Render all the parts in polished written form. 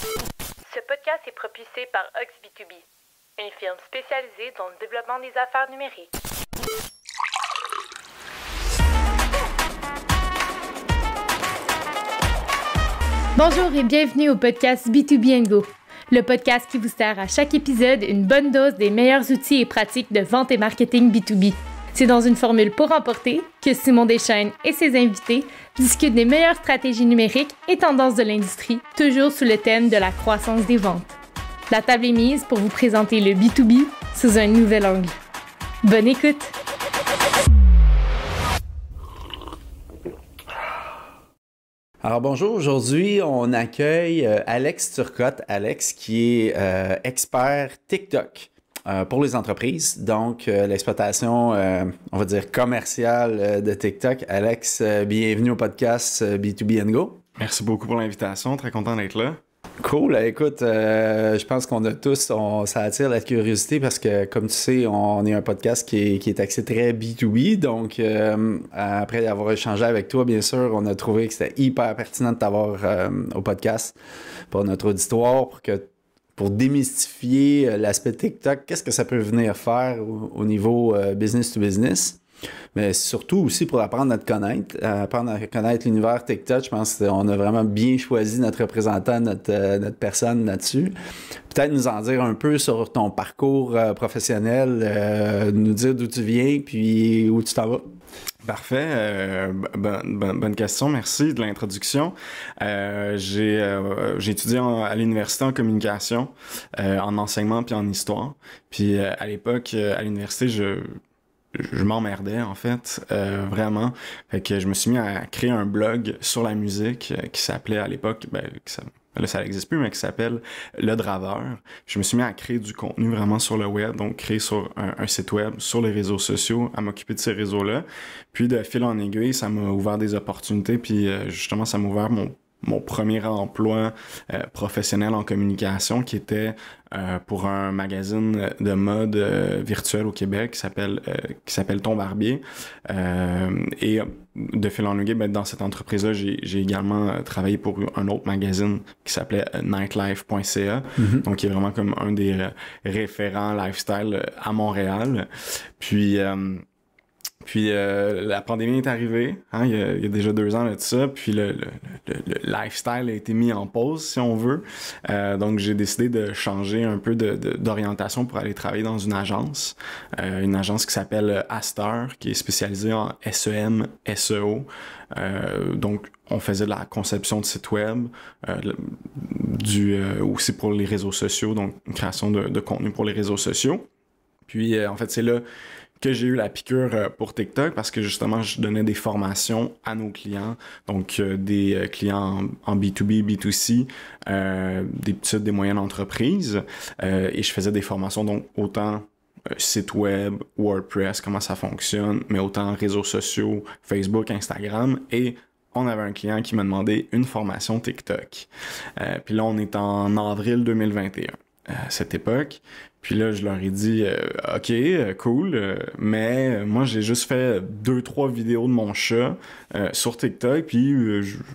Ce podcast est propulsé par Ox B2B, une firme spécialisée dans le développement des affaires numériques. Bonjour et bienvenue au podcast B2B & Go, le podcast qui vous sert à chaque épisode une bonne dose des meilleurs outils et pratiques de vente et marketing B2B. C'est dans une formule pour emporter que Simon Deschênes et ses invités discutent des meilleures stratégies numériques et tendances de l'industrie, toujours sous le thème de la croissance des ventes. La table est mise pour vous présenter le B2B sous un nouvel angle. Bonne écoute! Alors bonjour, aujourd'hui on accueille Alex Turcotte. Alex qui est expert TikTok pour les entreprises, donc l'exploitation, on va dire commerciale de TikTok. Alex, bienvenue au podcast B2B & Go. Merci beaucoup pour l'invitation, très content d'être là. Cool, écoute, je pense qu'on a tous, ça attire la curiosité parce que, comme tu sais, on est un podcast qui est axé très B2B, donc après avoir échangé avec toi, bien sûr, on a trouvé que c'était hyper pertinent de t'avoir au podcast pour notre auditoire, pour démystifier l'aspect TikTok, qu'est-ce que ça peut venir faire au niveau business to business. Mais surtout aussi pour apprendre à te connaître, l'univers TikTok. Je pense qu'on a vraiment bien choisi notre représentant, notre personne là-dessus. Peut-être nous en dire un peu sur ton parcours professionnel, nous dire d'où tu viens puis où tu t'en vas. Parfait, bonne question, merci de l'introduction. J'ai étudié à l'université en communication, en enseignement puis en histoire. Puis à l'époque, à l'université, je m'emmerdais en fait, vraiment. Fait que je me suis mis à créer un blog sur la musique qui s'appelait à l'époque, là ça n'existe plus, mais qui s'appelle Le Draveur. Je me suis mis à créer du contenu vraiment sur le web, donc créer sur un site web, sur les réseaux sociaux, à m'occuper de ces réseaux-là. Puis de fil en aiguille, ça m'a ouvert des opportunités, puis justement ça m'a ouvert mon premier emploi professionnel en communication qui était pour un magazine de mode virtuel au Québec qui s'appelle Ton Barbier. Et de fil en aiguille, dans cette entreprise-là, j'ai également travaillé pour un autre magazine qui s'appelait nightlife.ca, donc qui est vraiment comme un des référents lifestyle à Montréal. Puis la pandémie est arrivée, il y a déjà 2 ans là de ça, puis le lifestyle a été mis en pause, si on veut. Donc j'ai décidé de changer un peu d'orientation pour aller travailler dans une agence qui s'appelle Astar, qui est spécialisée en SEM, SEO. Donc on faisait de la conception de sites web, aussi pour les réseaux sociaux, donc une création de contenu pour les réseaux sociaux. Puis en fait c'est là que j'ai eu la piqûre pour TikTok parce que justement je donnais des formations à nos clients, donc des clients en B2B, B2C, des petites, des moyennes entreprises, et je faisais des formations donc autant site web, WordPress, comment ça fonctionne, mais autant réseaux sociaux, Facebook, Instagram, et on avait un client qui m'a demandé une formation TikTok. Puis là on est en avril 2021 à cette époque. Puis là, je leur ai dit « OK, cool, mais moi, j'ai juste fait 2-3 vidéos de mon chat sur TikTok, puis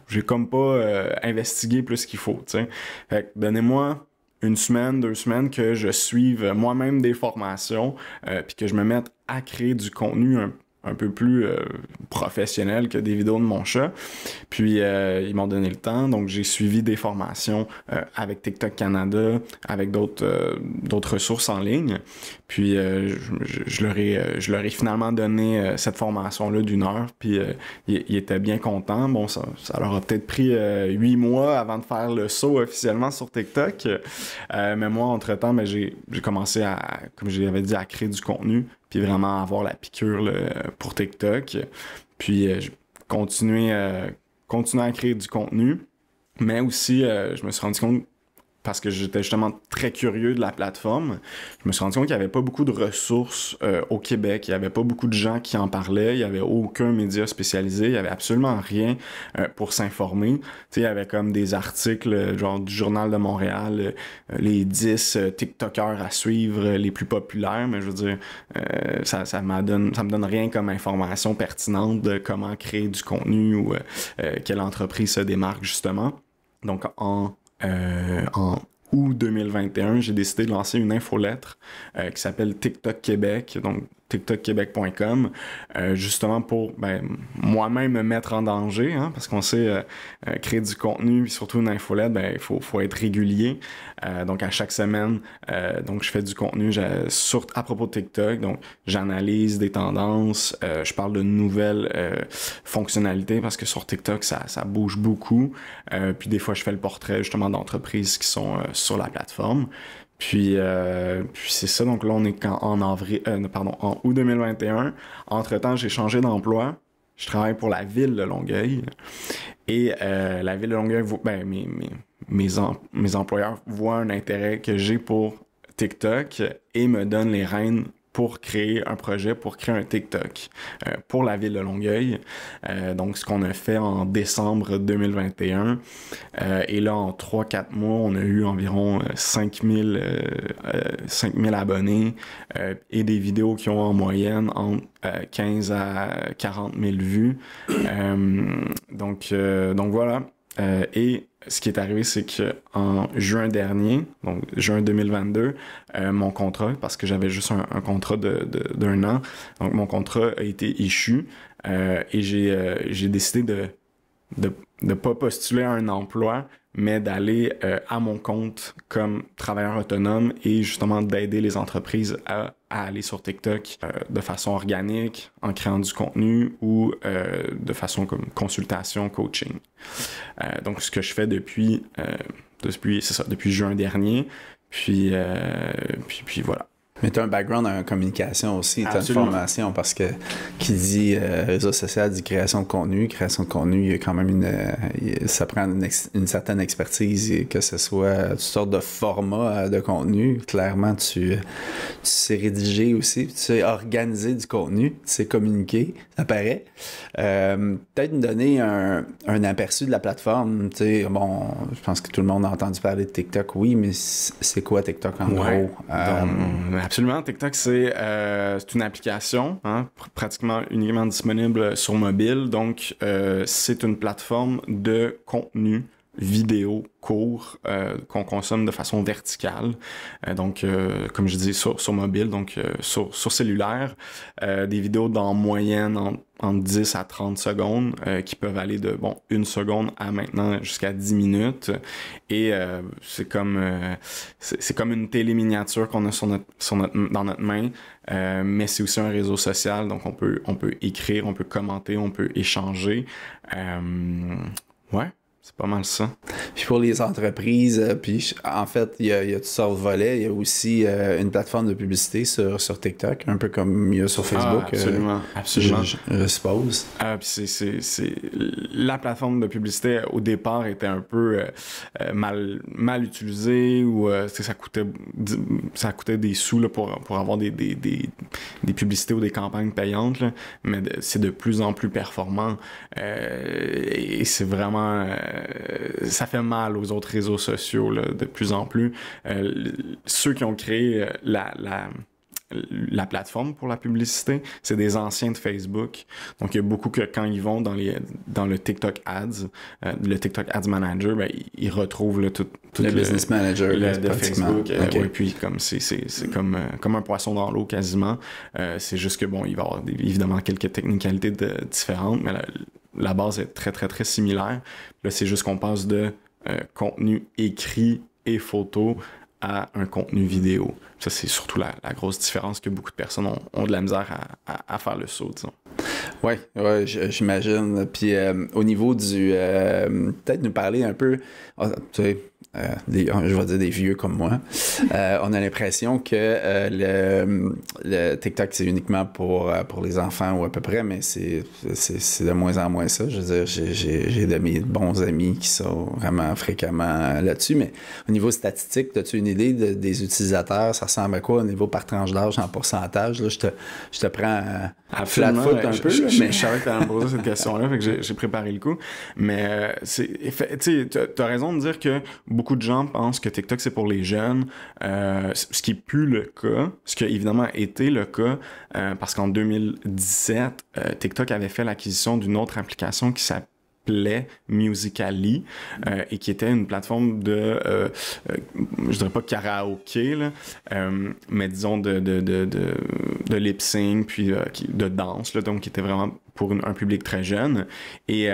j'ai comme pas investigué plus qu'il faut, tu sais. Fait que donnez-moi 1 semaine, 2 semaines que je suive moi-même des formations, puis que je me mette à créer du contenu un peu plus professionnel que des vidéos de mon chat. Puis ils m'ont donné le temps, donc j'ai suivi des formations avec TikTok Canada, avec d'autres ressources en ligne. Puis je leur ai finalement donné cette formation-là d'1 heure, puis ils étaient bien contents. Bon, ça leur a peut-être pris 8 mois avant de faire le saut officiellement sur TikTok. Mais moi, entre-temps, j'ai commencé comme je l'avais dit, à créer du contenu, puis vraiment avoir la piqûre pour TikTok. Puis continuer à créer du contenu. Mais aussi, je me suis rendu compte, parce que j'étais justement très curieux de la plateforme, je me suis rendu compte qu'il n'y avait pas beaucoup de ressources au Québec. Il n'y avait pas beaucoup de gens qui en parlaient. Il n'y avait aucun média spécialisé. Il n'y avait absolument rien pour s'informer. Tu sais, il y avait comme des articles genre du Journal de Montréal, les 10 TikTokers à suivre, les plus populaires. Mais je veux dire, ça me donne rien comme information pertinente de comment créer du contenu ou quelle entreprise se démarque justement. Donc, en en août 2021, j'ai décidé de lancer une infolettre qui s'appelle TikTok Québec, donc tiktokquebec.com, justement pour moi-même me mettre en danger, hein, parce qu'on sait créer du contenu, puis surtout une infolette, il faut être régulier. Donc à chaque semaine, donc je fais du contenu à propos de TikTok, donc j'analyse des tendances, je parle de nouvelles fonctionnalités parce que sur TikTok ça bouge beaucoup, puis des fois je fais le portrait justement d'entreprises qui sont sur la plateforme. Puis c'est ça, donc là on est en août 2021. Entre-temps, j'ai changé d'emploi. Je travaille pour la ville de Longueuil. Et la ville de Longueuil, mes employeurs voient un intérêt que j'ai pour TikTok et me donnent les rênes pour créer un projet, pour créer un TikTok pour la ville de Longueuil. Donc, ce qu'on a fait en décembre 2021. Et là, en 3-4 mois, on a eu environ 5000 abonnés et des vidéos qui ont en moyenne entre 15 à 40 000 vues. Donc voilà. Et ce qui est arrivé, c'est qu'en juin dernier, donc juin 2022, mon contrat, parce que j'avais juste un contrat d'un an, donc mon contrat a été échu et j'ai décidé de pas postuler à un emploi, mais d'aller à mon compte comme travailleur autonome et justement d'aider les entreprises à aller sur TikTok de façon organique, en créant du contenu ou de façon comme consultation, coaching. Donc, ce que je fais depuis juin dernier, puis voilà. Mais tu as un background en communication aussi, tu as une formation parce que qui dit réseau social dit création de contenu. Création de contenu, il y a quand même ça prend une certaine expertise, que ce soit toutes sortes de formats de contenu. Clairement, tu sais rédiger aussi, tu sais organiser du contenu, tu sais communiquer, ça paraît. Peut-être me donner un aperçu de la plateforme. Tu sais, bon, je pense que tout le monde a entendu parler de TikTok, oui, mais c'est quoi TikTok en gros? Absolument. TikTok, c'est une application, hein, pratiquement uniquement disponible sur mobile. Donc, c'est une plateforme de contenu vidéo court qu'on consomme de façon verticale. Donc, comme je dis, sur mobile, donc sur cellulaire, des vidéos d'en moyenne entre 10 à 30 secondes qui peuvent aller de 1 seconde à maintenant jusqu'à 10 minutes. Et c'est comme une télé miniature qu'on a dans notre main, mais c'est aussi un réseau social, donc on peut écrire, on peut commenter, on peut échanger. Ouais. C'est pas mal ça. Puis pour les entreprises, puis en fait, il y a toutes sortes de volets. Il y a aussi une plateforme de publicité sur TikTok, un peu comme il y a sur Facebook. Absolument. Je suppose. Puis c'est la plateforme de publicité au départ était un peu mal utilisée ou ça coûtait des sous là, pour avoir des publicités ou des campagnes payantes, là, mais c'est de plus en plus performant et c'est vraiment ça fait mal aux autres réseaux sociaux là, de plus en plus. Ceux qui ont créé la plateforme pour la publicité, c'est des anciens de Facebook. Donc, il y a beaucoup que quand ils vont dans le TikTok Ads, le TikTok Ads Manager, ils retrouvent là, tout le Business Manager de Facebook. Okay. Ouais, puis comme c'est comme un poisson dans l'eau quasiment. C'est juste que il va y avoir évidemment quelques technicalités différentes, mais la base est très, très, très similaire. Là, c'est juste qu'on passe de contenu écrit et photo à un contenu vidéo. Ça, c'est surtout la grosse différence que beaucoup de personnes ont de la misère à faire le saut, disons. Oui, j'imagine. Puis au niveau du... peut-être nous parler un peu... tu sais, je vais dire des vieux comme moi. On a l'impression que le TikTok, c'est uniquement pour les enfants ou à peu près, mais c'est de moins en moins ça. Je veux dire, j'ai de mes bons amis qui sont vraiment fréquemment là-dessus, mais au niveau statistique, as-tu une idée des utilisateurs? Ça ressemble à quoi au niveau par tranche d'âge en pourcentage? Là, je te prends à flat foot un peu. Je savais que tu allais me poser cette question-là, fait que j'ai préparé le coup. Mais tu as raison de dire que beaucoup de gens pensent que TikTok, c'est pour les jeunes, ce qui n'est plus le cas, ce qui a évidemment été le cas, parce qu'en 2017, TikTok avait fait l'acquisition d'une autre application qui s'appelait Musical.ly et qui était une plateforme de, je dirais pas karaoké, là, mais disons de lip-sync, puis de danse, là, donc qui était vraiment pour un public très jeune. Et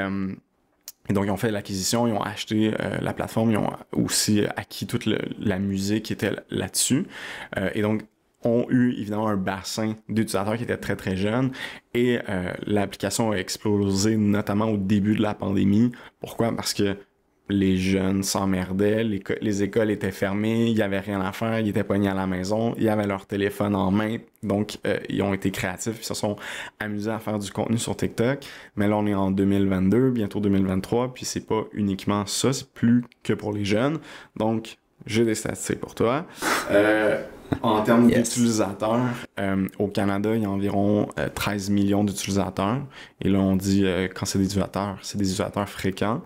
donc, ils ont fait l'acquisition, ils ont acheté la plateforme, ils ont aussi acquis toute la musique qui était là-dessus. Et donc, ont eu évidemment un bassin d'utilisateurs qui était très très jeune et l'application a explosé notamment au début de la pandémie. Pourquoi? Parce que les jeunes s'emmerdaient, les écoles étaient fermées, il n'y avait rien à faire, ils étaient pognés à la maison, ils avaient leur téléphone en main, donc ils ont été créatifs, ils se sont amusés à faire du contenu sur TikTok. Mais là, on est en 2022, bientôt 2023, puis c'est pas uniquement ça, c'est plus que pour les jeunes. Donc, j'ai des statistiques pour toi. En termes d'utilisateurs, au Canada, il y a environ 13 millions d'utilisateurs. Et là, on dit, quand c'est des utilisateurs fréquents,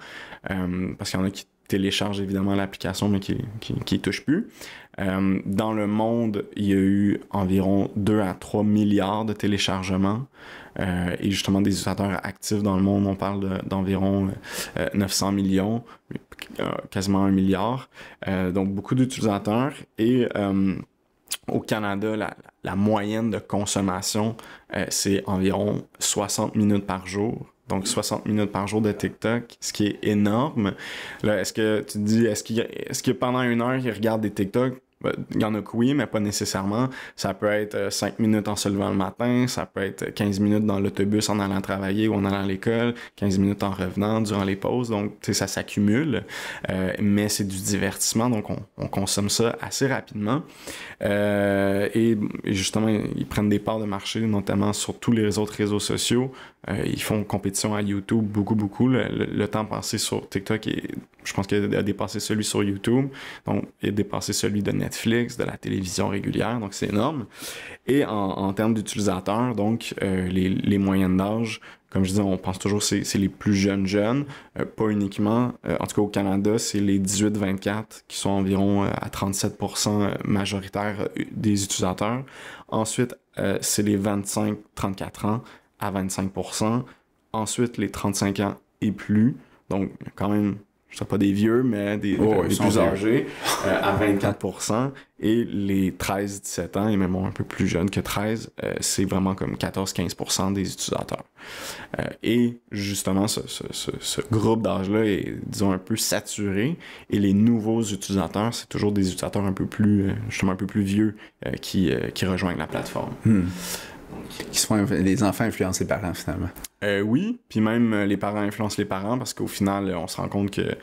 parce qu'il y en a qui téléchargent évidemment l'application, mais qui y touchent plus. Dans le monde, il y a eu environ 2 à 3 milliards de téléchargements. Et justement, des utilisateurs actifs dans le monde, on parle d'environ 900 millions, quasiment 1 milliard. Donc, beaucoup d'utilisateurs. Et au Canada, la moyenne de consommation, c'est environ 60 minutes par jour. Donc, 60 minutes par jour de TikTok, ce qui est énorme. Là, est-ce que tu te dis, est-ce que pendant 1 heure, ils regardent des TikTok? Il y en a que oui, mais pas nécessairement. Ça peut être 5 minutes en se levant le matin, ça peut être 15 minutes dans l'autobus en allant travailler ou en allant à l'école, 15 minutes en revenant durant les pauses. Donc, tu sais, ça s'accumule. Mais c'est du divertissement, donc on consomme ça assez rapidement. Et justement, ils prennent des parts de marché, notamment sur tous les autres réseaux sociaux. Ils font compétition à YouTube beaucoup. Le temps passé sur TikTok, je pense qu'il a dépassé celui sur YouTube. Donc, il a dépassé celui de Netflix, de la télévision régulière. Donc, c'est énorme. Et en termes d'utilisateurs, donc, les moyennes d'âge, comme je dis, on pense toujours que c'est les plus jeunes. Pas uniquement. En tout cas, au Canada, c'est les 18-24 qui sont environ à 37% majoritaires des utilisateurs. Ensuite, c'est les 25-34 ans à 25%. Ensuite, les 35 ans et plus. Donc, quand même, je ne sais pas des vieux, mais des plus âgés, à 24%. Et les 13-17 ans, et même un peu plus jeunes que 13, c'est vraiment comme 14-15% des utilisateurs. Et justement, ce groupe d'âge-là est, disons, un peu saturé. Et les nouveaux utilisateurs, c'est toujours des utilisateurs un peu plus, justement, un peu plus vieux qui rejoignent la plateforme. Qui se font les enfants influencent les parents, finalement. Oui, puis même les parents influencent les parents parce qu'au final, on se rend compte que...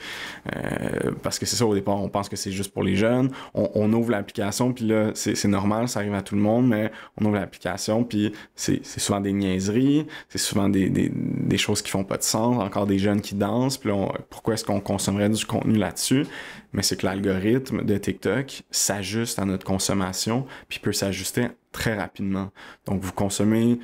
parce que c'est ça, au départ, on pense que c'est juste pour les jeunes. On ouvre l'application, puis là, c'est normal, ça arrive à tout le monde, mais on ouvre l'application, puis c'est souvent des niaiseries, c'est souvent des choses qui font pas de sens, encore des jeunes qui dansent, puis là, pourquoi est-ce qu'on consommerait du contenu là-dessus? Mais c'est que l'algorithme de TikTok s'ajuste à notre consommation, puis peut s'ajuster très rapidement. Donc, vous consommez,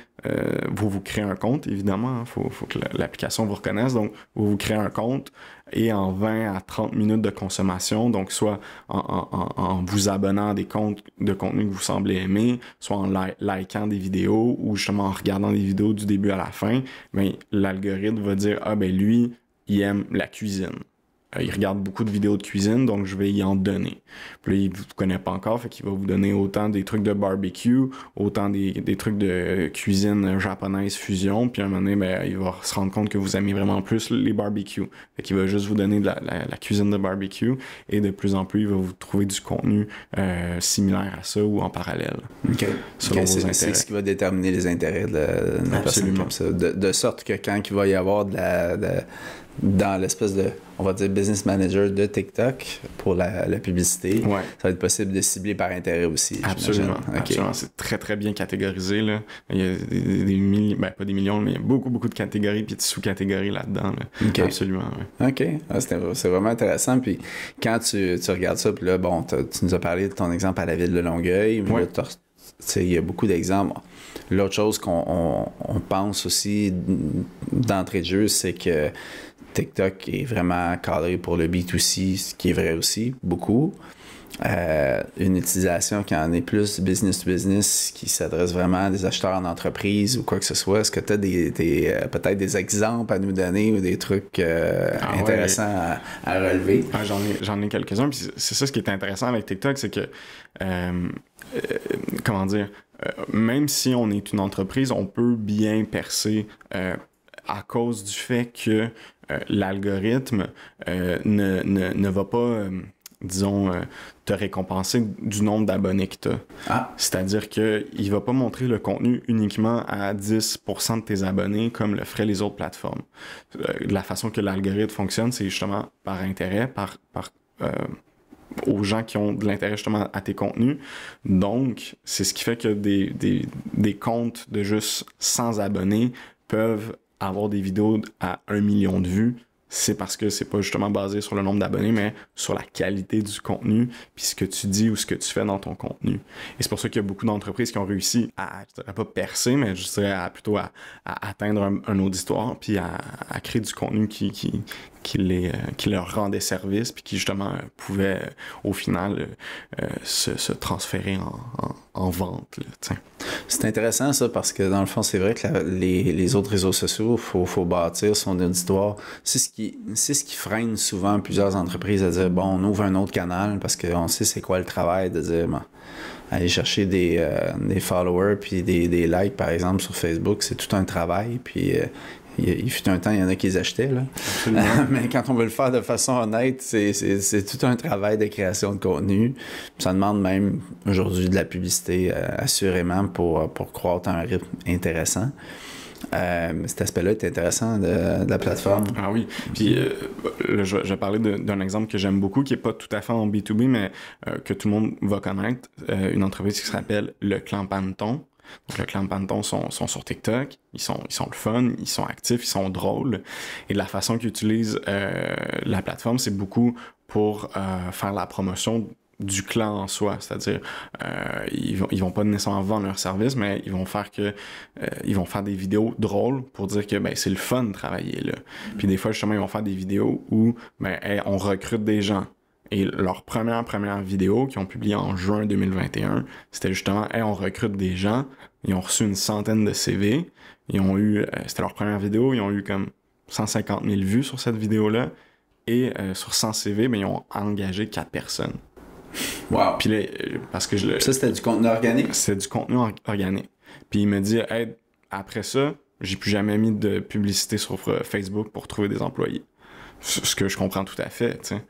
vous créez un compte, évidemment, il faut que l'application vous reconnaisse. Donc, vous créez un compte et en 20 à 30 minutes de consommation, donc soit en vous abonnant à des comptes de contenu que vous semblez aimer, soit en likant des vidéos ou justement en regardant des vidéos du début à la fin, bien, l'algorithme va dire « Ah, ben lui, il aime la cuisine. » Il regarde beaucoup de vidéos de cuisine, donc je vais y en donner. Puis là, il ne vous connaît pas encore, fait qu'il va vous donner autant des trucs de barbecue, autant des trucs de cuisine japonaise fusion, puis à un moment donné, ben, il va se rendre compte que vous aimez vraiment plus les barbecues. Fait qu'il va juste vous donner de la cuisine de barbecue, et de plus en plus, il va vous trouver du contenu similaire à ça ou en parallèle. Selon vos intérêts. C'est ce qui va déterminer les intérêts de la personne comme ça. De sorte que quand il va y avoir dans l'espèce de, on va dire, business manager de TikTok pour la publicité, ça va être possible de cibler par intérêt aussi. Absolument. Absolument. C'est très, très bien catégorisé, là. Il y a des millions, ben pas des millions, mais il y a beaucoup de catégories puis de sous-catégories là-dedans. Là. Absolument, oui. OK. C'est vraiment intéressant. Puis quand tu regardes ça, puis là, bon, tu nous as parlé de ton exemple à la ville de Longueuil. Il y a beaucoup d'exemples. L'autre chose qu'on pense aussi d'entrée de jeu, c'est que TikTok est vraiment cadré pour le B2C, ce qui est vrai aussi, beaucoup. Une utilisation qui en est plus business to business, qui s'adresse vraiment à des acheteurs en entreprise ou quoi que ce soit. Est-ce que tu as peut-être des exemples à nous donner ou des trucs intéressants à relever? J'en ai quelques-uns. Puis c'est ça ce qui est intéressant avec TikTok, c'est que, comment dire, même si on est une entreprise, on peut bien percer à cause du fait que l'algorithme ne va pas... disons, te récompenser du nombre d'abonnés que tu as. C'est-à-dire qu'il ne va pas montrer le contenu uniquement à 10% de tes abonnés comme le feraient les autres plateformes. La façon que l'algorithme fonctionne, c'est justement par intérêt, aux gens qui ont de l'intérêt justement à tes contenus. Donc, c'est ce qui fait que des comptes de juste 100 abonnés peuvent avoir des vidéos à 1 million de vues. C'est parce que c'est pas justement basé sur le nombre d'abonnés, mais sur la qualité du contenu, puis ce que tu dis ou ce que tu fais dans ton contenu. Et c'est pour ça qu'il y a beaucoup d'entreprises qui ont réussi je dirais pas percer, mais je dirais plutôt à atteindre un auditoire, puis à créer du contenu qui leur rendait service, puis qui justement pouvait au final se transférer en vente. Là, c'est intéressant ça, parce que dans le fond, c'est vrai que les autres réseaux sociaux, faut bâtir son auditoire. C'est ce qui freine souvent plusieurs entreprises à dire, bon, on ouvre un autre canal, parce qu'on sait c'est quoi le travail de dire, bon, aller chercher des followers puis des likes, par exemple, sur Facebook, c'est tout un travail, puis... il fut un temps, il y en a qui les achetaient, là. Mais quand on veut le faire de façon honnête, c'est tout un travail de création de contenu. Ça demande même aujourd'hui de la publicité, assurément, pour croître à un rythme intéressant. Cet aspect-là est intéressant de la plateforme. Ah oui. Puis je vais parler d'un exemple que j'aime beaucoup, qui n'est pas tout à fait en B2B, mais que tout le monde va connaître. Une entreprise qui s'appelle Le Clan Panton. Donc, le Clan Panton sont sur TikTok, ils sont le fun, ils sont actifs, ils sont drôles. Et la façon qu'ils utilisent la plateforme, c'est beaucoup pour faire la promotion du clan en soi. C'est-à-dire, ils vont pas nécessairement vendre leur service, mais ils vont faire des vidéos drôles pour dire que c'est le fun de travailler là. Puis des fois, justement, ils vont faire des vidéos où on recrute des gens. Et leur première vidéo qu'ils ont publiée en juin 2021, c'était justement on recrute des gens. Ils ont reçu une centaine de CV. Ils ont eu, c'était leur première vidéo, ils ont eu comme 150 000 vues sur cette vidéo-là. Et sur 100 CV, ils ont engagé 4 personnes. Wow! Puis là, parce que ça, c'était du contenu organique? C'était du contenu organique. Puis il me dit, après ça, j'ai plus jamais mis de publicité sur Facebook pour trouver des employés. Ce que je comprends tout à fait, tu sais.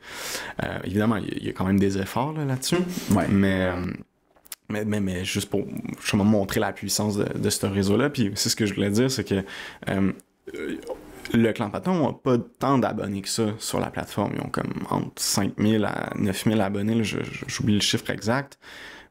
Évidemment, il y a quand même des efforts là-dessus, ouais. mais juste pour justement montrer la puissance de ce réseau-là. Puis c'est ce que je voulais dire, c'est que le Clan Panton n'a pas tant d'abonnés que ça sur la plateforme. Ils ont comme entre 5 000 à 9 000 abonnés, là, j'oublie le chiffre exact,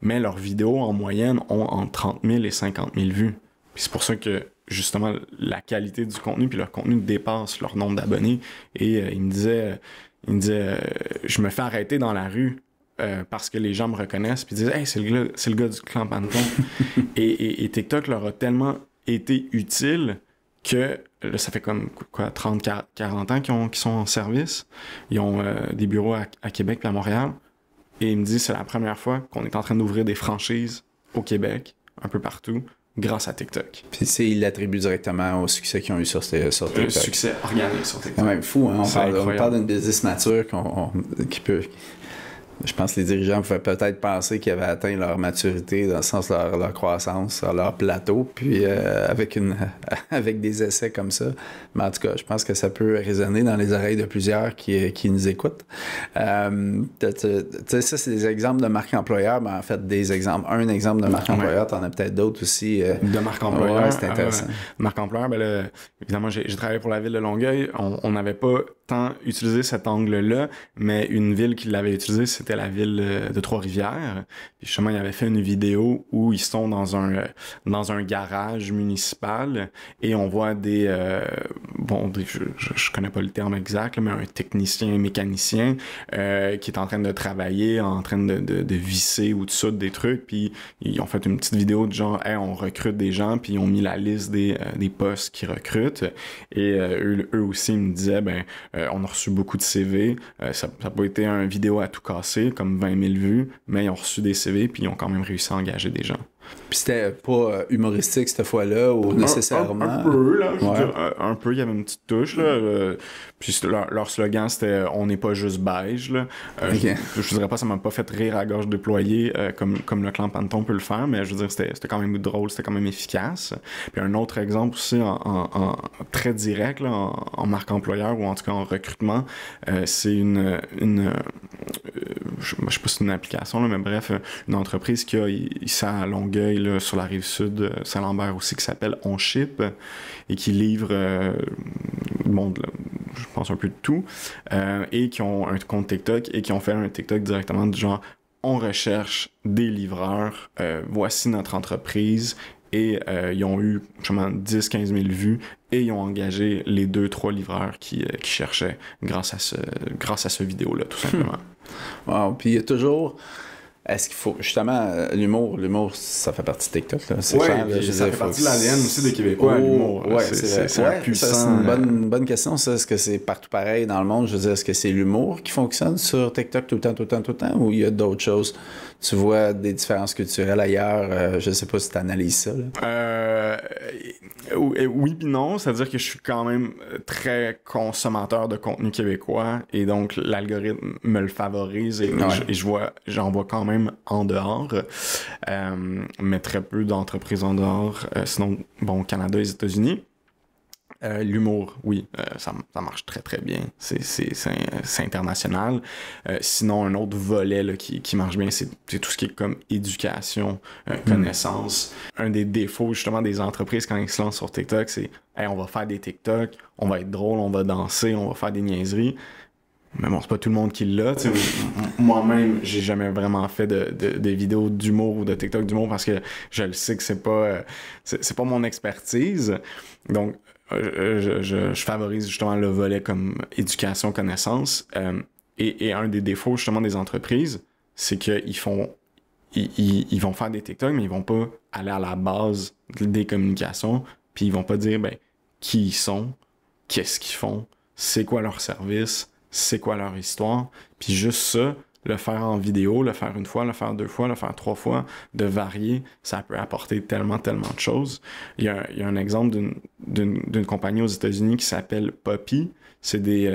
mais leurs vidéos en moyenne ont entre 30 000 et 50 000 vues. Puis c'est pour ça que justement la qualité du contenu puis leur contenu dépasse leur nombre d'abonnés. Et il me disait je me fais arrêter dans la rue parce que les gens me reconnaissent puis disent c'est le gars du Clan Panton. et TikTok leur a tellement été utile que là, ça fait comme 30-40 ans qu'ils sont en service. Ils ont des bureaux à Québec et à Montréal. Et il me dit c'est la première fois qu'on est en train d'ouvrir des franchises au Québec, un peu partout, grâce à TikTok. Puis il l'attribue directement au succès qu'ils ont eu sur TikTok. Un succès organique sur TikTok. C'est quand même fou, hein? On parle d'une business mature qui peut... Je pense que les dirigeants pouvaient peut-être penser qu'ils avaient atteint leur maturité dans le sens de leur croissance, leur plateau, puis avec des essais comme ça. Mais en tout cas, je pense que ça peut résonner dans les oreilles de plusieurs qui nous écoutent. Ça, c'est des exemples de marque employeur, mais en fait, un exemple de marque employeur, t'en as peut-être d'autres aussi. De marque employeur. Ouais, c'est intéressant. Marque employeur, là, évidemment, j'ai travaillé pour la ville de Longueuil. On n'avait pas tant utilisé cet angle-là, mais une ville qui l'avait utilisé, c'était la ville de Trois-Rivières. Puis justement, il avait fait une vidéo où ils sont dans un garage municipal et on voit je connais pas le terme exact, mais un technicien, un mécanicien qui est en train de travailler, en train de visser ou de soudre des trucs, puis ils ont fait une petite vidéo de genre, hey, on recrute des gens, puis ils ont mis la liste des postes qu'ils recrutent. Et eux aussi, ils me disaient, on a reçu beaucoup de CV. Ça n'a pas été une vidéo à tout casser, comme 20 000 vues, mais ils ont reçu des CV puis ils ont quand même réussi à engager des gens. Puis c'était pas humoristique cette fois-là, ou nécessairement? Un peu, là. Je veux dire, un peu, il y avait une petite touche, là. Puis leur slogan, c'était « On n'est pas juste beige », là. Okay. Je dirais pas, ça m'a pas fait rire à gorge déployée comme le clan Panton peut le faire, mais je veux dire, c'était quand même drôle, c'était quand même efficace. Puis un autre exemple aussi, en très direct, là, en marque employeur, ou en tout cas en recrutement, c'est je sais pas si c'est une application, là, mais bref, une entreprise qui a ici à Longueuil, là, sur la rive sud, Saint-Lambert aussi, qui s'appelle On Ship et qui livre je pense un peu de tout, et qui ont un compte TikTok et qui ont fait un TikTok directement du genre on recherche des livreurs, voici notre entreprise. Et ils ont eu justement 10-15 000 vues et ils ont engagé les 2-3 livreurs qui cherchaient grâce à ce vidéo-là, tout simplement. Wow. Puis il y a toujours... Est-ce qu'il faut... Justement, l'humour, ça fait partie de TikTok, là. C'est clair, là, ça fait partie de l'ADN aussi des Québécois, l'humour. Ouais, c'est un puissant... Ça, c'est une bonne question, ça. Est-ce que c'est partout pareil dans le monde? Je veux dire, est-ce que c'est l'humour qui fonctionne sur TikTok tout le temps, ou il y a d'autres choses? Tu vois des différences culturelles ailleurs? Je sais pas si tu analyses ça, là. Oui puis non, c'est-à-dire que je suis quand même très consommateur de contenu québécois et donc l'algorithme me le favorise et j'en vois quand même en dehors, mais très peu d'entreprises en dehors, sinon, bon, Canada et les États-Unis. L'humour, oui, ça marche très très bien. C'est international. Sinon, un autre volet là, qui marche bien, c'est tout ce qui est comme éducation, connaissance. Un des défauts justement des entreprises quand ils se lancent sur TikTok, c'est hey, on va faire des TikTok, on va être drôle, on va danser, on va faire des niaiseries. Mais bon, c'est pas tout le monde qui l'a. Moi-même, j'ai jamais vraiment fait de vidéos d'humour ou de TikTok d'humour parce que je le sais que c'est pas mon expertise. Donc, je favorise justement le volet comme éducation, connaissance. Et un des défauts justement des entreprises, c'est qu'ils ils vont faire des TikTok, mais ils vont pas aller à la base des communications, puis ils vont pas dire qui ils sont, qu'est-ce qu'ils font, c'est quoi leur service, c'est quoi leur histoire, puis juste ça, le faire en vidéo, le faire une fois, le faire 2 fois, le faire 3 fois, de varier, ça peut apporter tellement de choses. Il y a un exemple d'une compagnie aux États-Unis qui s'appelle Poppi. C'est des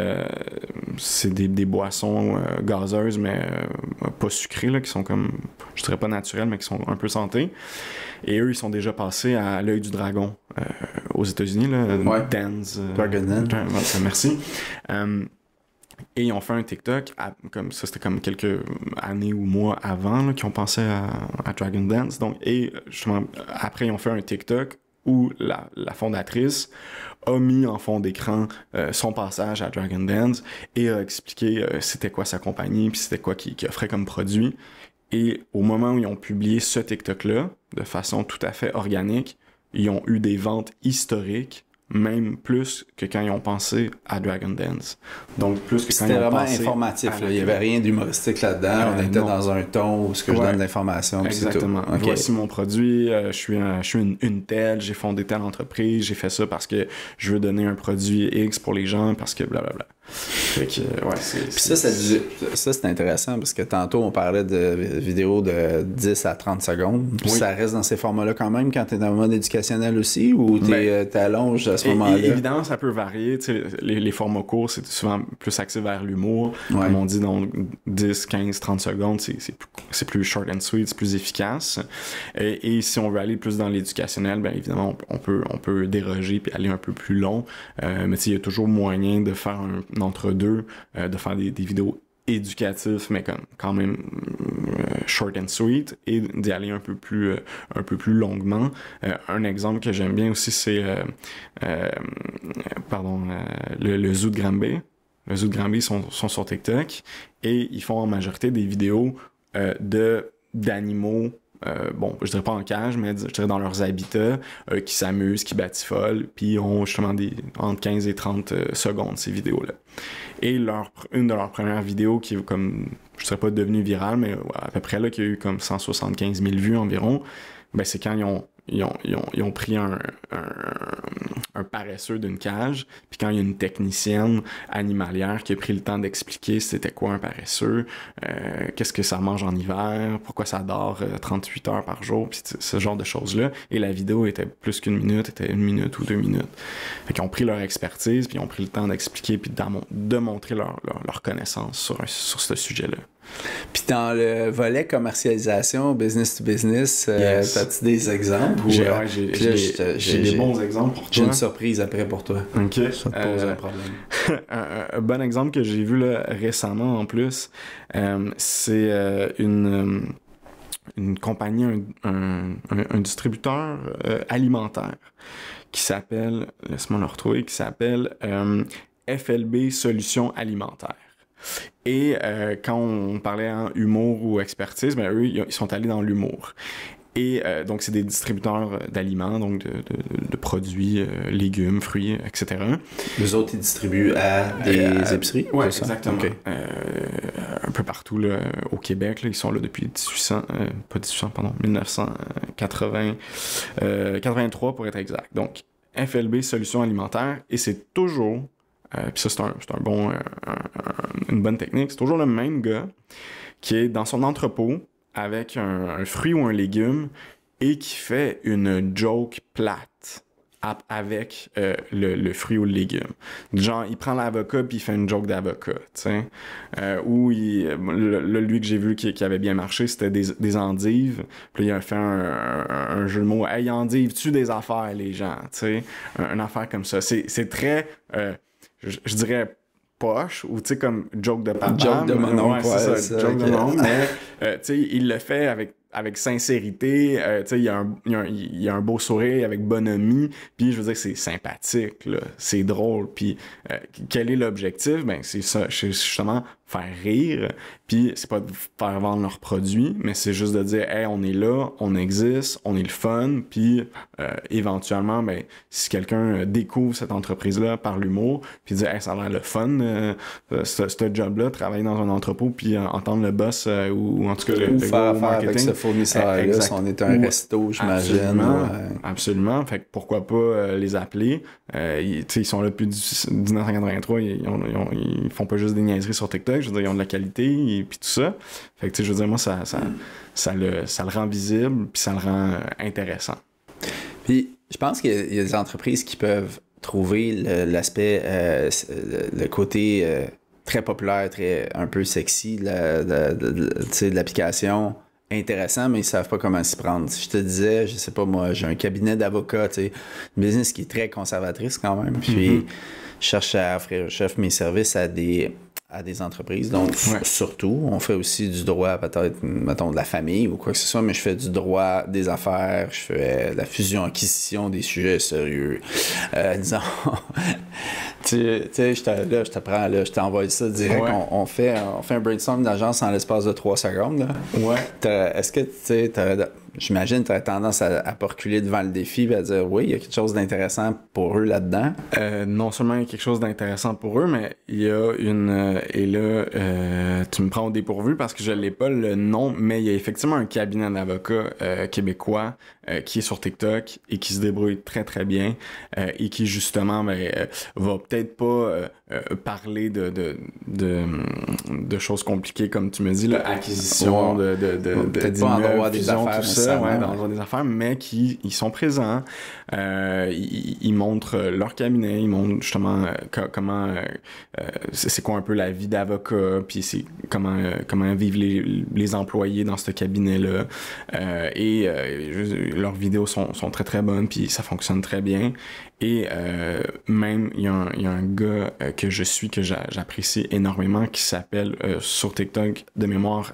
boissons gazeuses, mais pas sucrées, là, qui sont comme, je dirais pas naturelles, mais qui sont un peu santé. Et eux, ils sont déjà passés à l'œil du dragon aux États-Unis, là. Ouais. Dragon Den. Merci. Et ils ont fait un TikTok, comme ça, c'était comme quelques années ou mois avant, là, qu'ils ont pensé à Dragon Dance. Donc, et justement, après, ils ont fait un TikTok où la fondatrice a mis en fond d'écran son passage à Dragon Dance et a expliqué c'était quoi sa compagnie, puis c'était quoi qu'il offrait comme produit. Et au moment où ils ont publié ce TikTok-là, de façon tout à fait organique, ils ont eu des ventes historiques, même plus que quand ils ont pensé à Dragon Dance. Donc, plus que quand ils ont pensé... C'était vraiment informatif, là. Il n'y avait rien d'humoristique là-dedans. On était dans un ton où je donne de l'information. Exactement. Okay. Voici mon produit, je suis une telle, j'ai fondé telle entreprise, j'ai fait ça parce que je veux donner un produit X pour les gens, parce que blablabla. Fait que, ça, c'est intéressant parce que tantôt, on parlait de vidéos de 10 à 30 secondes. Puis ça reste dans ces formats-là quand même quand tu es dans le mode éducationnel aussi ou t'allonges à ce moment-là? Évidemment, ça peut varier. Les formats courts, c'est souvent plus axé vers l'humour. Comme on dit, donc 10, 15, 30 secondes, c'est plus short and sweet, c'est plus efficace. Et si on veut aller plus dans l'éducationnel, bien évidemment, on peut déroger puis aller un peu plus long. Mais il y a toujours moyen de faire un entre-deux, de faire des vidéos éducatives, mais quand même short and sweet, et d'y aller un peu plus longuement. Un exemple que j'aime bien aussi, c'est le zoo de Granby. Eux autres Granby sont sur TikTok et ils font en majorité des vidéos d'animaux. Bon, je dirais pas en cage, mais je dirais dans leurs habitats, qui s'amusent, qui batifolent, puis ils ont justement entre 15 et 30 secondes, ces vidéos-là. Et une de leurs premières vidéos qui est comme, je dirais pas devenue virale, mais à peu près là, qui a eu comme 175 000 vues environ, ben c'est quand ils ont pris un paresseux d'une cage, puis quand il y a une technicienne animalière qui a pris le temps d'expliquer c'était quoi un paresseux, qu'est-ce que ça mange en hiver, pourquoi ça dort 38 heures par jour, puis ce genre de choses-là. Et la vidéo était plus qu'une minute, était 1 minute ou 2 minutes. Fait qu'ils ont pris leur expertise, puis ils ont pris le temps d'expliquer, puis de montrer leur connaissance sur ce sujet-là. Puis dans le volet commercialisation, business to business, as-tu des exemples? J'ai des bons exemples pour toi. J'ai une surprise après pour toi. OK. Ça te pose un problème. Un bon exemple que j'ai vu là, récemment en plus, c'est une compagnie, un distributeur alimentaire qui s'appelle, laisse-moi le retrouver, qui s'appelle FLB Solutions Alimentaires. Et quand on parlait en humour ou expertise, ben eux, ils sont allés dans l'humour. Et donc, c'est des distributeurs d'aliments, donc de produits, légumes, fruits, etc. Les autres, ils distribuent à des épiceries? Oui, exactement. Okay. Un peu partout là, au Québec. Là, ils sont là depuis 1983 pour être exact. Donc, FLB Solutions Alimentaires, et c'est toujours... puis ça, c'est une bonne technique. C'est toujours le même gars qui est dans son entrepôt avec un fruit ou un légume et qui fait une joke plate avec le fruit ou le légume. Genre, il prend l'avocat puis il fait une joke d'avocat, tu sais. Ou lui que j'ai vu qui avait bien marché, c'était des endives. Puis il a fait un jeu de mots. « Hey, endives-tu des affaires, les gens? » Tu sais, une affaire comme ça. C'est très... je dirais poche, ou tu sais, comme joke de papa. Joke de mon oncle, c'est ça, joke de mon oncle, mais tu sais, il le fait avec sincérité, tu sais, il y a un beau sourire avec bonhomie, puis je veux dire, c'est sympathique, là, c'est drôle, puis quel est l'objectif? Ben, c'est ça, c'est justement faire rire, puis c'est pas de faire vendre leurs produits, mais c'est juste de dire, hey, on est là, on existe, on est le fun, puis éventuellement, ben, si quelqu'un découvre cette entreprise-là par l'humour, puis dit, hey, ça a l'air le fun, ce job-là, travailler dans un entrepôt, puis entendre le boss, ou en tout cas le faire marketing. Avec ce fournisseur-là, si on est un resto, j'imagine. Absolument, absolument. Fait que pourquoi pas les appeler? Ils sont là depuis 1983, ils font pas juste des niaiseries sur TikTok, je veux dire, ils ont de la qualité et puis tout ça. Fait que je veux dire, moi, ça le rend visible puis ça le rend intéressant. Puis je pense qu'il y a des entreprises qui peuvent trouver l'aspect, le côté très populaire, un peu sexy de l'application intéressant, mais ils savent pas comment s'y prendre. Si je te disais, je sais pas moi, j'ai un cabinet d'avocats, une business qui est très conservatrice quand même, puis je cherche à offrir mes services à des entreprises. Donc, surtout, on fait aussi du droit, peut-être, mettons, de la famille ou quoi que ce soit, mais je fais du droit des affaires, je fais la fusion-acquisition des sujets sérieux. Disons, tu sais, je t'apprends, là, je t'envoie ça direct. Ouais. On fait un brainstorm d'agence en l'espace de 3 secondes. Là. Ouais. Est-ce que, tu sais, j'imagine que tu aurais tendance à pas reculer devant le défi et à dire, oui, il y a quelque chose d'intéressant pour eux là-dedans? Non seulement il y a quelque chose d'intéressant pour eux, mais il y a et là, tu me prends au dépourvu parce que je l'ai pas le nom, mais il y a effectivement un cabinet d'avocats québécois qui est sur TikTok et qui se débrouille très très bien et qui justement va peut-être pas parler de choses compliquées comme tu me dis, là, acquisition peut-être pas en droit des affaires, tout ça, dans le droit des affaires, mais ils sont présents, ils montrent leur cabinet, ils montrent justement comment c'est quoi un peu la vie d'avocat, puis c'est comment vivent les employés dans ce cabinet-là, et leurs vidéos sont très très bonnes, puis ça fonctionne très bien. Et même, il y a un gars que je suis, que j'apprécie énormément, qui s'appelle sur TikTok de mémoire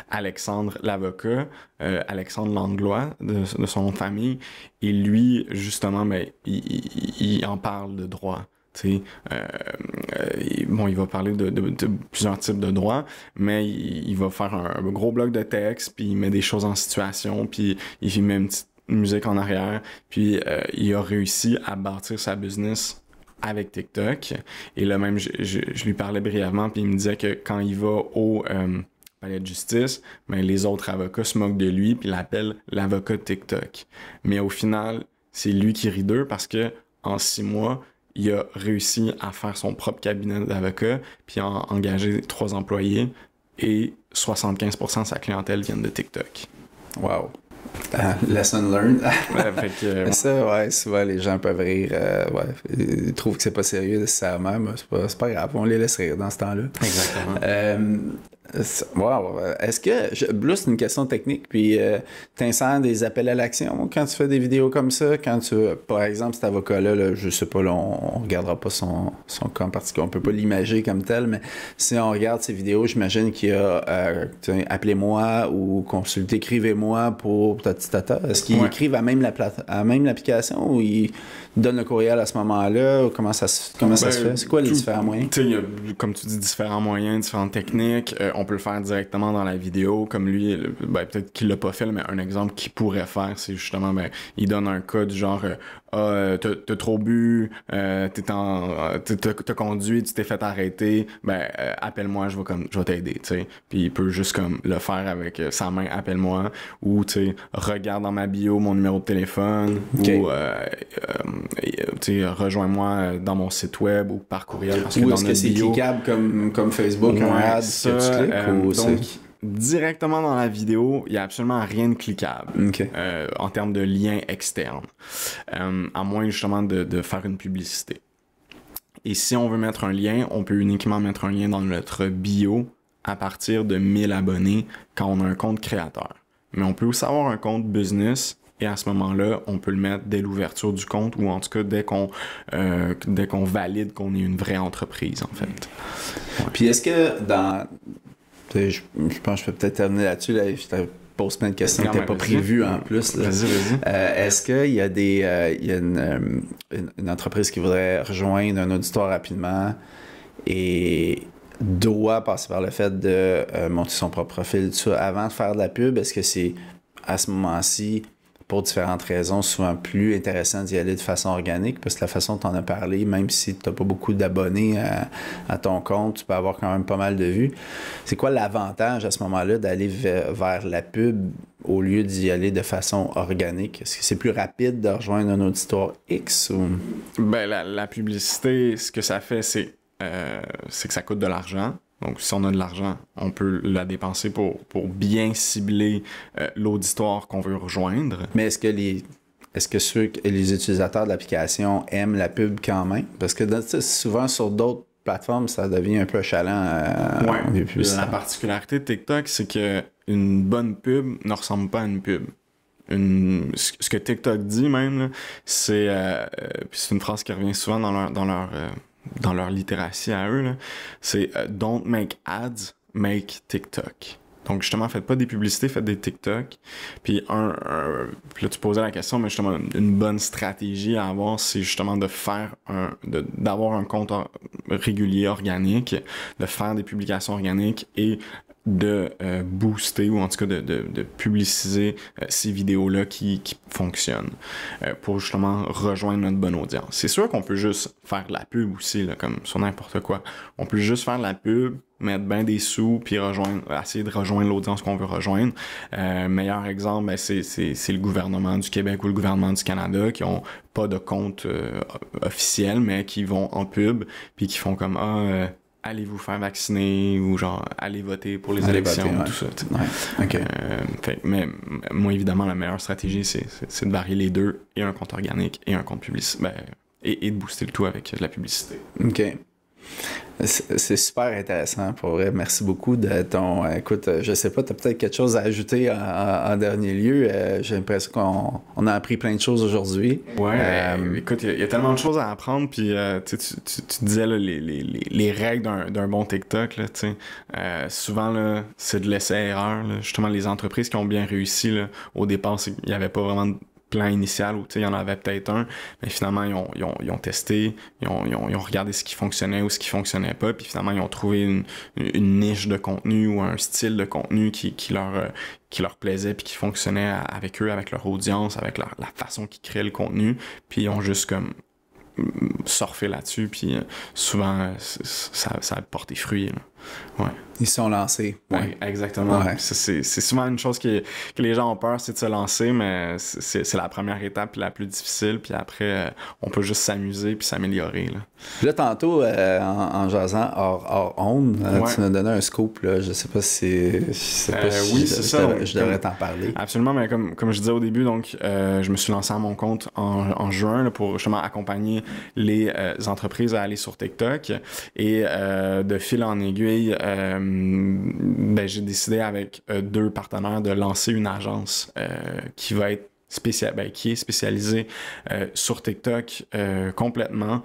Alexandre l'avocat, Alexandre Langlois, de son nom de famille. Et lui, justement, il en parle de droit. Bon, il va parler de plusieurs types de droits, mais il va faire un gros bloc de texte, puis il met des choses en situation, puis il met une petite musique en arrière, puis il a réussi à bâtir sa business avec TikTok. Et là même, je lui parlais brièvement, puis il me disait que quand il va au palais de justice, ben, les autres avocats se moquent de lui, puis l'appellent l'avocat de TikTok. Mais au final, c'est lui qui rit d'eux parce que en 6 mois, il a réussi à faire son propre cabinet d'avocats, puis a engagé 3 employés, et 75% de sa clientèle vient de TikTok. Wow. Lesson learned. Ça, ouais, souvent les gens peuvent rire. Ils trouvent que c'est pas sérieux nécessairement, mais c'est pas grave. On les laisse rire dans ce temps-là. Exactement. Wow. Est-ce que. Là, c'est une question technique, puis t'insères des appels à l'action quand tu fais des vidéos comme ça? Quand tu. Par exemple, cet avocat-là, je sais pas, là, on regardera pas son cas en particulier, on peut pas l'imager comme tel, mais si on regarde ses vidéos, j'imagine qu'il y a appelez-moi ou consultez, écrivez-moi pour tata. Est-ce qu'ils écrivent à même l'application ou ils donnent le courriel à ce moment-là? Comment ça se fait? C'est quoi les différents moyens? Il y a, comme tu dis, différents moyens, différentes techniques. On peut le faire directement dans la vidéo, comme lui, peut-être qu'il l'a pas fait, mais un exemple qu'il pourrait faire, c'est justement, il donne un cas du genre t'as trop bu, t'as conduit, tu t'es fait arrêter, appelle-moi, je vais t'aider, tu sais. Puis il peut juste comme le faire avec sa main, appelle-moi, ou tu sais, regarde dans ma bio mon numéro de téléphone, okay. Ou tu sais, rejoins-moi dans mon site web ou par courriel. Parce ou que est-ce que c'est cliquable comme Facebook, un ad que tu cliques, ou donc, directement dans la vidéo, il n'y a absolument rien de cliquable en termes de lien externe, à moins justement de faire une publicité. Et si on veut mettre un lien, on peut uniquement mettre un lien dans notre bio à partir de 1000 abonnés quand on a un compte créateur. Mais on peut aussi avoir un compte business et à ce moment-là, on peut le mettre dès l'ouverture du compte ou en tout cas dès qu'on valide qu'on est une vraie entreprise, en fait. Ouais. Puis est-ce que dans... Je pense que je peux peut-être terminer là-dessus. Là, je te pose plein de questions qui n'étaient pas prévues en plus. Là. Vas-y. Est-ce qu'il y a une entreprise qui voudrait rejoindre un auditoire rapidement et doit passer par le fait de monter son propre profil, tout ça, avant de faire de la pub? Est-ce que c'est à ce moment-ci, pour différentes raisons, souvent plus intéressant d'y aller de façon organique, parce que la façon dont tu en as parlé, même si tu n'as pas beaucoup d'abonnés à ton compte, tu peux avoir quand même pas mal de vues. C'est quoi l'avantage à ce moment-là d'aller vers la pub au lieu d'y aller de façon organique? Est-ce que c'est plus rapide de rejoindre un auditoire X? Ou... La publicité, ce que ça fait, c'est que ça coûte de l'argent. Donc, si on a de l'argent, on peut la dépenser pour bien cibler l'auditoire qu'on veut rejoindre. Mais est-ce que les utilisateurs de l'application aiment la pub quand même? Parce que souvent, sur d'autres plateformes, ça devient un peu chalant. La particularité de TikTok, c'est que une bonne pub ne ressemble pas à une pub. Ce que TikTok dit même, là, c'est une phrase qui revient souvent dans leur littératie à eux, là, c'est don't make ads, make TikTok. Donc, justement, faites pas des publicités, faites des TikTok. Puis, puis là, tu posais la question, mais justement, une bonne stratégie à avoir, c'est justement d'avoir un compte régulier, organique, de faire des publications organiques et de booster ou en tout cas de publiciser ces vidéos-là qui fonctionnent pour justement rejoindre notre bonne audience. C'est sûr qu'on peut juste faire de la pub aussi, là, comme sur n'importe quoi. On peut juste faire de la pub, mettre bien des sous, puis essayer de rejoindre l'audience qu'on veut rejoindre. Meilleur exemple, c'est le gouvernement du Québec ou le gouvernement du Canada qui ont pas de compte officiel, mais qui vont en pub, puis qui font comme allez vous faire vacciner ou genre allez voter pour les élections, tout ça. Ouais. Okay. Mais moi, évidemment, la meilleure stratégie, c'est de varier les deux, et un compte organique et un compte publicitaire, et de booster le tout avec de la publicité. OK. C'est super intéressant, pour vrai. Merci beaucoup de ton... écoute, je sais pas, tu as peut-être quelque chose à ajouter en dernier lieu. J'ai l'impression qu'on a appris plein de choses aujourd'hui. Ouais, écoute, il y a tellement de choses à apprendre, puis tu disais là, les règles d'un bon TikTok, là, souvent, là, c'est de l'essai-erreur. Justement, les entreprises qui ont bien réussi, là, au départ, il n'y avait pas vraiment plan initial où il y en avait peut-être un, mais finalement ils ont testé, ils ont regardé ce qui fonctionnait ou ce qui fonctionnait pas, puis finalement ils ont trouvé une niche de contenu ou un style de contenu qui leur plaisait puis qui fonctionnait avec eux, avec leur audience, avec la façon qu'ils créaient le contenu, puis ils ont juste comme surfer là-dessus, puis souvent ça a porté fruit. Là. Ouais. Ils se sont lancés. Ouais, exactement. Ouais. C'est souvent une chose que les gens ont peur, c'est de se lancer, mais c'est la première étape puis la plus difficile, puis après, on peut juste s'amuser puis s'améliorer. Là. Puis là, tantôt, en jasant hors onde, ouais. tu m'as donné un scoop, là. Je sais pas si oui, c'est ça. Je devrais t'en parler. Absolument, mais comme je disais au début, donc je me suis lancé à mon compte en juin là, pour justement accompagner les entreprises à aller sur TikTok. Et de fil en aiguille, j'ai décidé avec 2 partenaires de lancer une agence qui va être qui est spécialisée sur TikTok complètement.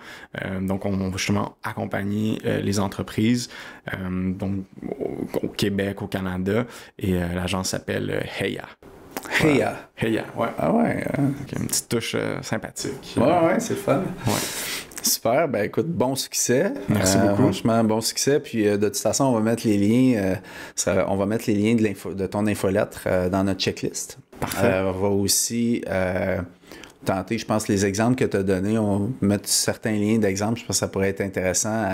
Donc, on va justement accompagner les entreprises donc au Québec, au Canada. Et l'agence s'appelle Heya. Heya. Heya, ouais. Ah ouais. Donc, une petite touche sympathique. Ouais, c'est le fun. Ouais. Super, ben écoute, bon succès. Merci beaucoup. Franchement, bon succès. Puis de toute façon, on va mettre les liens, de ton infolettre dans notre checklist. Parfait. On va aussi tenter, je pense, les exemples que tu as donnés. On va mettre certains liens d'exemples. Je pense que ça pourrait être intéressant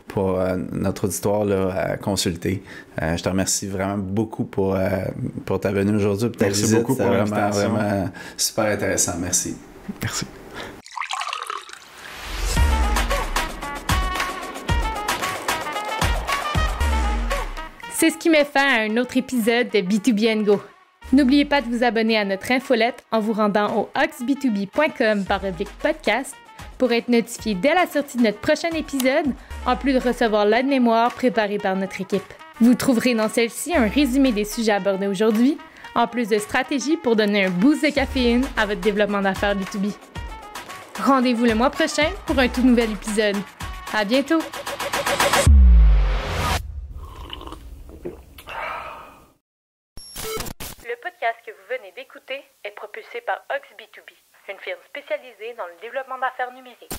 pour notre auditoire là, à consulter. Je te remercie vraiment beaucoup pour ta venue aujourd'hui et ta Merci visite. beaucoup pour l'invitation. Vraiment super intéressant. Merci. Merci. C'est ce qui met fin à un autre épisode de B2B & Go. N'oubliez pas de vous abonner à notre infolette en vous rendant au oxb2b.com/podcast pour être notifié dès la sortie de notre prochain épisode, en plus de recevoir l'aide-mémoire préparée par notre équipe. Vous trouverez dans celle-ci un résumé des sujets abordés aujourd'hui, en plus de stratégies pour donner un boost de caféine à votre développement d'affaires B2B. Rendez-vous le mois prochain pour un tout nouvel épisode. À bientôt! Le podcast que vous venez d'écouter est propulsé par Ox B2B, une firme spécialisée dans le développement d'affaires numériques.